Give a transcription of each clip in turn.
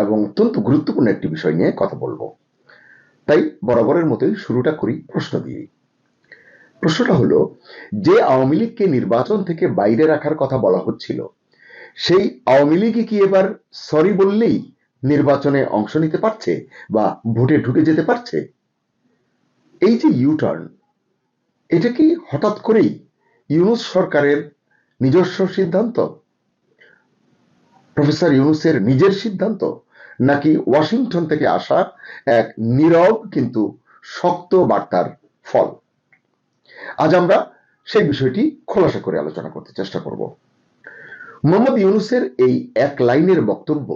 এবং অত্যন্ত গুরুত্বপূর্ণ একটি বিষয় নিয়ে কথা বলবো। তাই বরাবরের মতোই শুরুটা করি প্রশ্ন দিয়ে। প্রশ্নটা হলো, যে আওয়ামী লীগকে নির্বাচন থেকে বাইরে রাখার কথা বলা হচ্ছিল, সেই আওয়ামী লীগই কি এবার সরি বললেই নির্বাচনে অংশ নিতে পারছে বা ভোটে ঢুকে যেতে পারছে? এই যে ইউটার্ন, এটা কি হঠাৎ করেই ইউনূস সরকারের নিজস্ব সিদ্ধান্ত, প্রফেসর ইউনূসের নিজের সিদ্ধান্ত, নাকি ওয়াশিংটন থেকে আসা এক নীরব কিন্তু শক্ত বার্তার ফল? আজ আমরা সেই বিষয়টি খোলাসা করে আলোচনা করতে চেষ্টা করব। মোহাম্মদ ইউনূসের এই এক লাইনের বক্তব্য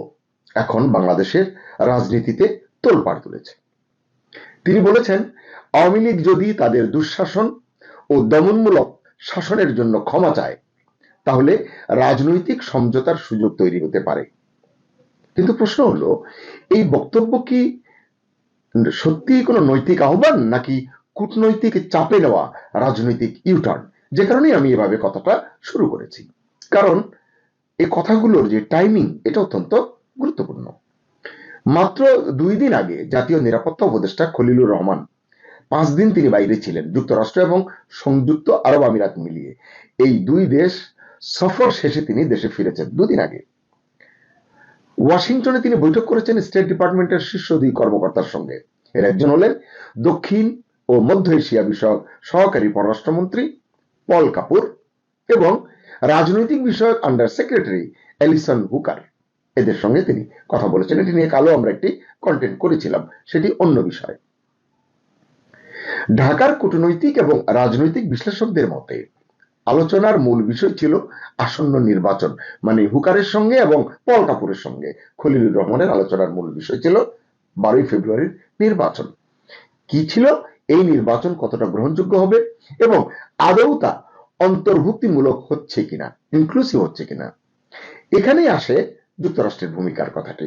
এখন বাংলাদেশের রাজনীতিতে তোলপাড় তুলেছে। তিনি বলেছেন, আওয়ামী লীগ যদি তাদের দুঃশাসন ও দমনমূলক শাসনের জন্য ক্ষমা চায়, তাহলে রাজনৈতিক সমঝোতার সুযোগ তৈরি হতে পারে। কিন্তু প্রশ্ন হলো, এই বক্তব্য কি সত্যি কোনো নৈতিক আহ্বান, নাকি কূটনৈতিক চাপে নেওয়া রাজনৈতিক ইউটার্ন? যে কারণে আমি এভাবে কথাটা শুরু করেছি, কারণ এই কথাগুলোর যে টাইমিং, এটা অত্যন্ত গুরুত্বপূর্ণ। মাত্র 2 দিন আগে জাতীয় নিরাপত্তা উপদেষ্টা খলিলুর রহমান 5 দিন তিনি বাইরে ছিলেন, যুক্তরাষ্ট্র এবং সংযুক্ত আরব আমিরাত মিলিয়ে এই 2 দেশ সফর শেষে তিনি দেশে ফিরেছেন 2 দিন আগে। ওয়াশিংটনে তিনি বৈঠক করেছেন স্টেট ডিপার্টমেন্টের শীর্ষ 2 কর্মকর্তার সঙ্গে। এর একজন হলেন দক্ষিণ ও মধ্য এশিয়া বিষয়ক সহকারী পররাষ্ট্রমন্ত্রী পল কাপুর এবং রাজনৈতিক বিষয়ক আন্ডার সেক্রেটারি এলিসন হুকার। এদের সঙ্গে তিনি কথা বলেছেন। এটি নিয়ে কালো আমরা একটি কন্টেন্ট করেছিলাম, সেটি অন্য বিষয়। ঢাকার কূটনৈতিক এবং রাজনৈতিক বিশ্লেষকদের মতে আলোচনার মূল বিষয় ছিল আসন্ন নির্বাচন, মানে হুকারের সঙ্গে এবং পল কাপুরের সঙ্গে খলিলুর রহমানের আলোচনার মূল বিষয় ছিল 12 ফেব্রুয়ারির নির্বাচন। কি ছিল এই নির্বাচন, কতটা গ্রহণযোগ্য হবে এবং আদৌ তা অন্তর্ভুক্তিমূলক হচ্ছে কিনা, ইনক্লুসিভ হচ্ছে কিনা। এখানেই আসে যুক্তরাষ্ট্রের ভূমিকার কথাটি।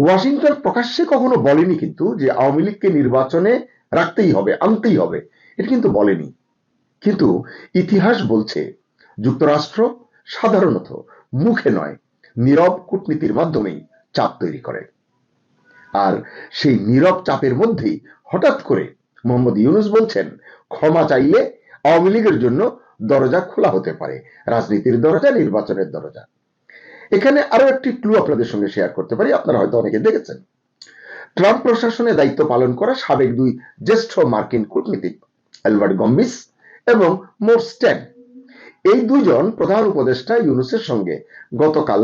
ওয়াশিংটন প্রকাশ্যে কখনো বলেনি কিন্তু যে আওয়ামী লীগকে নির্বাচনে রাখতেই হবে, আনতেই হবে, এটা কিন্তু বলেনি। কিন্তু ইতিহাস বলছে যুক্তরাষ্ট্র সাধারণত মুখে নয়, নীরব কূটনীতির মাধ্যমেই চাপ তৈরি করে। আর সেই নীরব চাপের মধ্যেই হঠাৎ করে মোহাম্মদ ইউনূস বলছেন, ক্ষমা চাইলে আওয়ামী লীগের জন্য দরজা খোলা হতে পারে, রাজনীতির দরজা, নির্বাচনের দরজা। এখানে আরো একটি ক্লু আপনাদের সঙ্গে শেয়ার করতে পারি, আপনারা হয়তো অনেকে দেখেছেন। ট্রাম্প প্রশাসনে দায়িত্ব পালন করা সাবেক 2 জ্যেষ্ঠ মার্কিন কূটনীতিক অ্যালবার্ট গম্বিস এবং মোর স্ট্যান, এই 2 জন প্রধান উপদেষ্টা ইউনূসের সঙ্গে গতকাল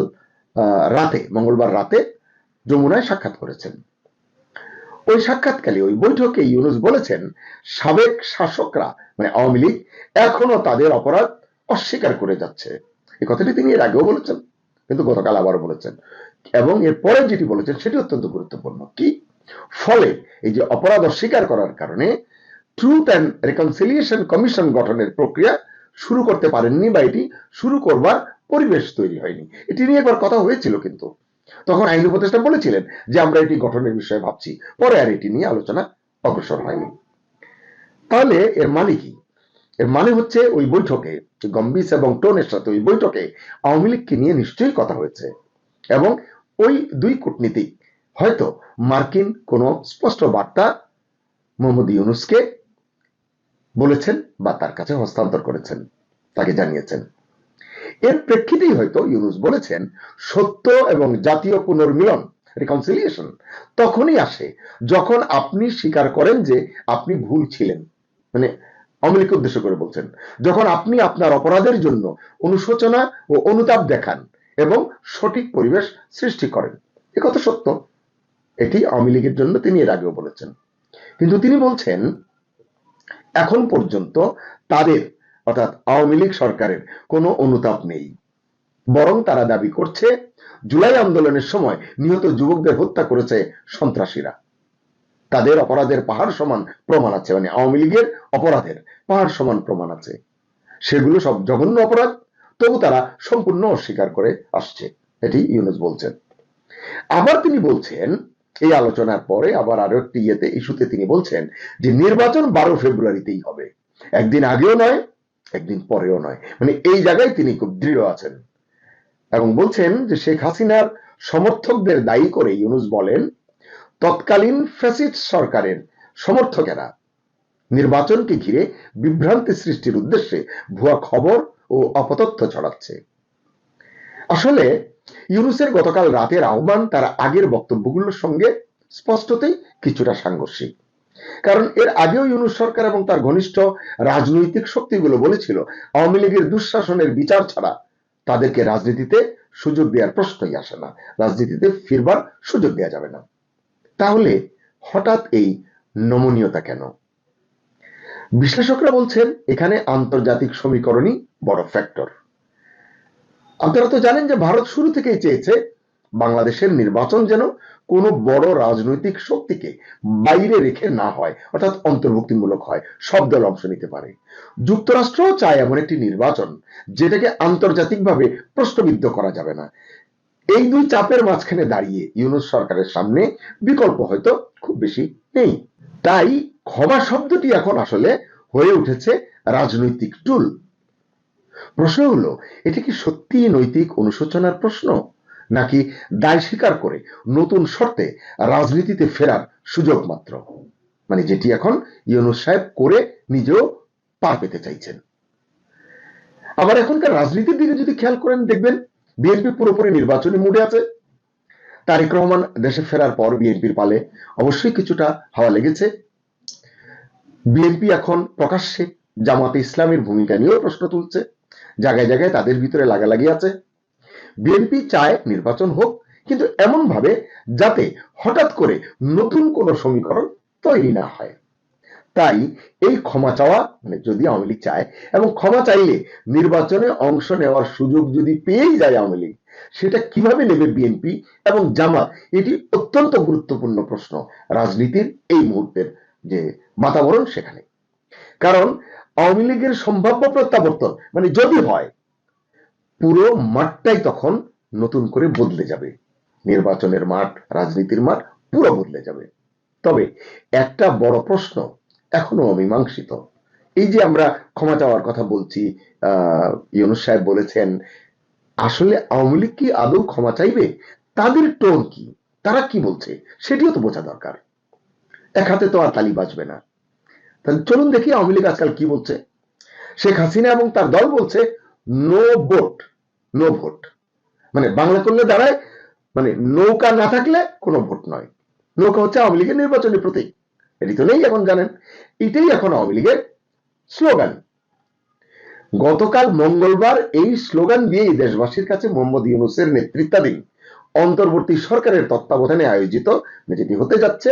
রাতে, মঙ্গলবার রাতে যমুনায় সাক্ষাৎ করেছেন। ওই সাক্ষাৎকালে, ওই বৈঠকে ইউনূস বলেছেন, সাবেক শাসকরা মানে আওয়ামী লীগ এখনো তাদের অপরাধ অস্বীকার করে যাচ্ছে। এই কথাটি তিনি এর আগেও বলেছেন, কিন্তু গতকাল আবার বলেছেন। এবং এরপরে যেটি বলেছেন সেটি অত্যন্ত গুরুত্বপূর্ণ। কি? ফলে এই যে অপরাধ অস্বীকার করার কারণে ট্রুথ অ্যান্ড রিকনসিলিয়েশন কমিশন গঠনের প্রক্রিয়া শুরু করতে পারেননি, বা এটি শুরু করবার পরিবেশ তৈরি হয়নি। এটি নিয়ে একবার কথা হয়েছিল, কিন্তু তখন আইন উপদেষ্টা বলেছিলেন যে আমরা এটি গঠনের বিষয়ে ভাবছি, পরে আর এটি নিয়ে আলোচনা অগ্রসর হয়নি। তাহলে এর মানে কি? এর মানে হচ্ছে ওই বৈঠকে গম্বিস এবং টোনের সাথে ওই বৈঠকে আওয়ামী লীগকে নিয়ে নিশ্চয়ই কথা হয়েছে এবং ওই 2 কূটনীতিক হয়তো মার্কিন কোনো স্পষ্ট বার্তা মোহাম্মদ ইউনূসকে বলেছেন বা তার কাছে হস্তান্তর করেছেন, তাকে জানিয়েছেন। এর প্রেক্ষিতেই হয়তো ইউনূস বলেছেন, সত্য এবং জাতীয় পুনর্মিলন, রিকনসিলিয়েশন তখনই আসে যখন আপনি স্বীকার করেন যে আপনি ভুল ছিলেন, মানে আওয়ামী লীগকে উদ্দেশ্য করে বলছেন, যখন আপনি আপনার অপরাধের জন্য অনুশোচনা ও অনুতাপ দেখান এবং সঠিক পরিবেশ সৃষ্টি করেন। এ কথা সত্য, এটি আওয়ামী লীগের জন্য তিনি এর আগেও বলেছেন। কিন্তু তিনি বলছেন এখন পর্যন্ত তাদের, অর্থাৎ আওয়ামী লীগ সরকারের কোনো অনুতাপ নেই, বরং তারা দাবি করছে জুলাই আন্দোলনের সময় নিহত যুবকদের হত্যা করেছে সন্ত্রাসীরা। তাদের অপরাধের পাহাড় সমান প্রমাণ আছে, মানে আওয়ামী লীগের অপরাধের পাহাড় সমান প্রমাণ আছে, সেগুলো সব জঘন্য অপরাধ, তবু তারা সম্পূর্ণ অস্বীকার করে আসছে, এটি ইউনূস বলছেন। আবার তিনি বলছেন, এই আলোচনার পরে আবার আরো একটি ইস্যুতে তিনি বলছেন যে নির্বাচন 12 ফেব্রুয়ারিতেই হবে, একদিন আগেও নয়, একদিন পরেও নয়, মানে এই জায়গায় তিনি খুব দৃঢ় আছেন এবং বলছেন যে শেখ হাসিনার সমর্থকদের দায়ী করে ইউনূস বলেন, তৎকালীন ফ্যাসিস্ট সরকারের সমর্থকেরা নির্বাচনকে ঘিরে বিভ্রান্তি সৃষ্টির উদ্দেশ্যে ভুয়া খবর ও অপতথ্য ছড়াচ্ছে। আসলে ইউনূসের গতকাল রাতের আহ্বান তার আগের বক্তব্যগুলোর সঙ্গে স্পষ্টতই কিছুটা সাংঘর্ষিক। কারণ এর আগেও ইউনূস সরকার এবং তার ঘনিষ্ঠ রাজনৈতিক শক্তিগুলো বলেছিল আওয়ামী লীগের দুঃশাসনের বিচার ছাড়া তাদেরকে রাজনীতিতে সুযোগ দেওয়ার প্রশ্নই আসে না, রাজনীতিতে ফিরবার সুযোগ দেওয়া যাবে না। তাহলে হঠাৎ এই নমনীয়তা কেন? বিশ্লেষকরা বলছেন এখানে আন্তর্জাতিক সমীকরণই বড় ফ্যাক্টর। আপনারা তো জানেন যে ভারত শুরু থেকেই চেয়েছে বাংলাদেশের নির্বাচন যেন কোনো বড় রাজনৈতিক শক্তিকে বাইরে রেখে না হয়, অর্থাৎ অন্তর্ভুক্তিমূলক হয়, সব দল অংশ নিতে পারে। যুক্তরাষ্ট্রও চায় এমন একটি নির্বাচন যেটাকে আন্তর্জাতিকভাবে প্রশ্নবিদ্ধ করা যাবে না। এই দুই চাপের মাঝখানে দাঁড়িয়ে ইউনূস সরকারের সামনে বিকল্প হয়তো খুব বেশি নেই। তাই ক্ষমা শব্দটি এখন আসলে হয়ে উঠেছে রাজনৈতিক টুল। প্রশ্ন হলো, এটা কি সত্যি নৈতিক অনুশোচনার প্রশ্ন, নাকি দায় স্বীকার করে নতুন শর্তে রাজনীতিতে ফেরার সুযোগ মাত্র, মানে যেটি এখন ইউনূস সাহেব করে নিজেও পার পেতে চাইছেন। আবার এখনকার রাজনীতির দিকে যদি খেয়াল করেন, দেখবেন বিএনপি পুরোপুরি নির্বাচনী মুডে আছে। তারেক রহমান দেশে ফেরার পর বিএনপির পালে অবশ্যই কিছুটা হাওয়া লেগেছে। বিএনপি এখন প্রকাশ্যে জামাতে ইসলামের ভূমিকা নিয়েও প্রশ্ন তুলছে, জায়গায় জায়গায় তাদের ভিতরে লাগালাগি আছে। বিএনপি চায় নির্বাচন হোক, কিন্তু এমন ভাবে যাতে হঠাৎ করে নতুন কোন সমীকরণ তৈরি না হয়। তাই এই ক্ষমা চাওয়া, মানে যদি আওয়ামী লীগ চায় এবং ক্ষমা চাইলে নির্বাচনে অংশ নেওয়ার সুযোগ যদি পেয়েই যায় আওয়ামী লীগ, সেটা কিভাবে নেবে বিএনপি এবং জামাত, এটি অত্যন্ত গুরুত্বপূর্ণ প্রশ্ন রাজনীতির এই মুহূর্তের যে বাতাবরণ সেখানে। কারণ আওয়ামী লীগের সম্ভাব্য প্রত্যাবর্তন, মানে যদি হয়, পুরো মাঠটাই তখন নতুন করে বদলে যাবে। নির্বাচনের মাঠ, রাজনীতির মাঠ পুরো বদলে যাবে। তবে একটা বড় প্রশ্ন এখনো অমীমাংসিত। এই যে আমরা ক্ষমা চাওয়ার কথা বলছি, ইউনূস সাহেব বলেছেন, আসলে আওয়ামী লীগ কি আদৌ ক্ষমা চাইবে? তাদের টোন কি, তারা কি বলছে সেটিও তো বোঝা দরকার। এক হাতে তো আর তালি বাজবে না। তাহলে চলুন দেখি আওয়ামী লীগ আজকাল কি বলছে। শেখ হাসিনা এবং তার দল বলছে নো ভোট, নো ভোট, মানে বাংলা করলে দাঁড়ায়, মানে নৌকা না থাকলে কোনো ভোট নয়। নৌকা হচ্ছে আওয়ামী লীগের নির্বাচনী প্রতীক, এটি তো নেই এখন, জানেন। এটাই এখন আওয়ামী লীগের স্লোগান। গতকাল মঙ্গলবার এই স্লোগান দিয়েই দেশবাসীর কাছে মোহাম্মদ ইউনূসের নেতৃত্বাধীন অন্তর্বর্তী সরকারের তত্ত্বাবধানে আয়োজিত, যেটি হতে যাচ্ছে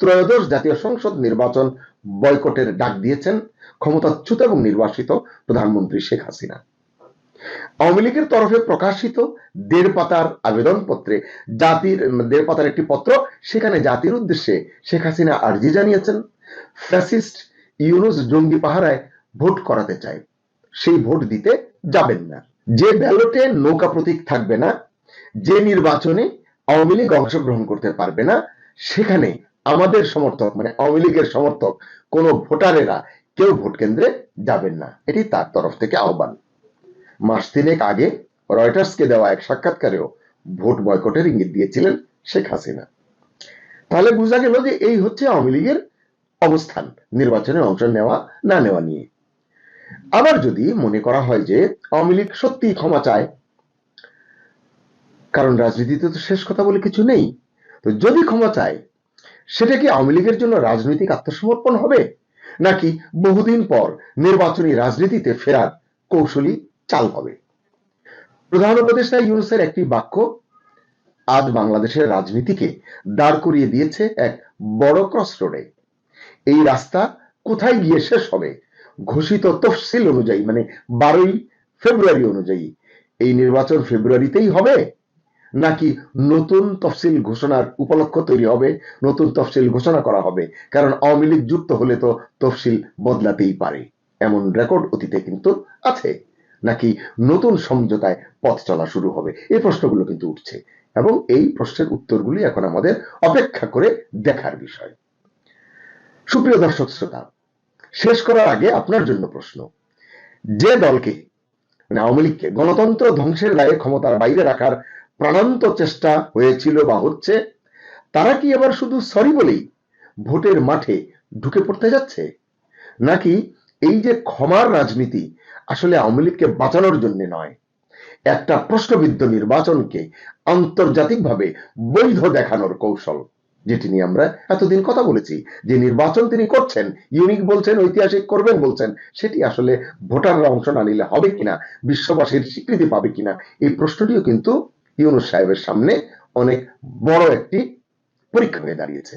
ত্রয়োদশ জাতীয় সংসদ নির্বাচন বয়কটের ডাক দিয়েছেন ক্ষমতাচ্যুত এবং নির্বাসিত প্রধানমন্ত্রী শেখ হাসিনা। আওয়ামী লীগের তরফে প্রকাশিত 1.5 পাতার আবেদনপত্রে জাতির 1.5 পাতার একটি পত্র, সেখানে জাতির উদ্দেশ্যে শেখ হাসিনা আর্জি জানিয়েছেন, ফ্যাসিস্ট ইউনূস জঙ্গি পাহারায় ভোট করাতে চায়, সেই ভোট দিতে যাবেন না। যে ব্যালটে নৌকা প্রতীক থাকবে না, যে নির্বাচনে আওয়ামী লীগ অংশগ্রহণ করতে পারবে না, সেখানে আমাদের সমর্থক, মানে আওয়ামী লীগের সমর্থক কোন ভোটারেরা কেউ ভোট কেন্দ্রে যাবেন না। এটি তার তরফ থেকে আহ্বান। মাস 3 আগে রয়টার্সকে দেওয়া এক সাক্ষাৎকারেও ভোট বয়কটের ইঙ্গিত দিয়েছিলেন শেখ হাসিনা। তাহলে বোঝা গেল যে এই হচ্ছে আওয়ামী লীগের অবস্থান নির্বাচনে অংশ নেওয়া না নেওয়া নিয়ে। আবার যদি মনে করা হয় যে আওয়ামী লীগ সত্যি ক্ষমা চায়, কারণ রাজনীতিতে তো শেষ কথা বলে কিছু নেই, তো যদি ক্ষমা চায়, সেটা কি আওয়ামী লীগের জন্য রাজনৈতিক আত্মসমর্পণ হবে, নাকি বহুদিন পর নির্বাচনী রাজনীতিতে ফেরার কৌশলী চাল হবে? প্রধান উপদেষ্টা ইউনূসের একটি বাক্য আজ বাংলাদেশের রাজনীতিকে দাঁড় করিয়ে দিয়েছে এক বড় ক্রসরোডে। এই রাস্তা কোথায় গিয়ে শেষ হবে, ঘোষিত তফসিল অনুযায়ী, মানে 12 ফেব্রুয়ারি অনুযায়ী এই নির্বাচন ফেব্রুয়ারিতেই হবে, নাকি নতুন তফসিল ঘোষণার উপলক্ষ তৈরি হবে, নতুন তফসিল ঘোষণা করা হবে? কারণ আওয়ামী লীগ যুক্ত হলে তো তফসিল বদলাতেই পারে, এমন রেকর্ড অতীতে কিন্তু আছে। নাকি নতুন সমঝোতায় পথ চলা শুরু হবে? এই প্রশ্নগুলো কিন্তু উঠছে, এবং এই প্রশ্নের উত্তরগুলি এখন আমাদের অপেক্ষা করে দেখার বিষয়। সুপ্রিয় দর্শক শ্রোতা, শেষ করার আগে আপনার জন্য প্রশ্ন, যে দলকে, মানে আওয়ামী লীগকে গণতন্ত্র ধ্বংসের দায়ে ক্ষমতার বাইরে রাখার প্রাণান্ত চেষ্টা হয়েছিল বা হচ্ছে, তারা কি এবার শুধু সরি বলেই ভোটের মাঠে ঢুকে পড়তে যাচ্ছে, নাকি এই যে ক্ষমার রাজনীতি আসলে আওয়ামী লীগকে বাঁচানোর জন্য নয়, একটা প্রশ্নবিদ্ধ নির্বাচনকে আন্তর্জাতিকভাবে বৈধ দেখানোর কৌশল, যেটি নিয়ে আমরা এতদিন কথা বলেছি, যে নির্বাচন তিনি করছেন, ইউনিক বলছেন, ঐতিহাসিক করবেন বলছেন, সেটি আসলে ভোটাররা অংশ না নিলে হবে কিনা, বিশ্ববাসীর স্বীকৃতি পাবে কিনা, এই প্রশ্নটিও কিন্তু ইউনূস সাহেবের সামনে অনেক বড় একটি পরীক্ষা হয়ে দাঁড়িয়েছে।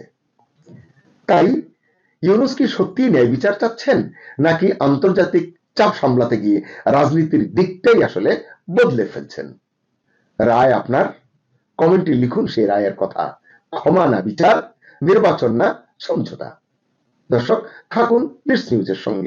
তাই ইউনূস কি সত্যি ন্যায় বিচার চাচ্ছেন, নাকি আন্তর্জাতিক চাপ সামলাতে গিয়ে রাজনীতির দিকটাই আসলে বদলে ফেলছেন? রায় আপনার, কমেন্টে লিখুন সেই রায়ের কথা। ক্ষমা না বিচার, নির্বাচন না সমঝোতা। দর্শক, থাকুন লিডস নিউজের সঙ্গে।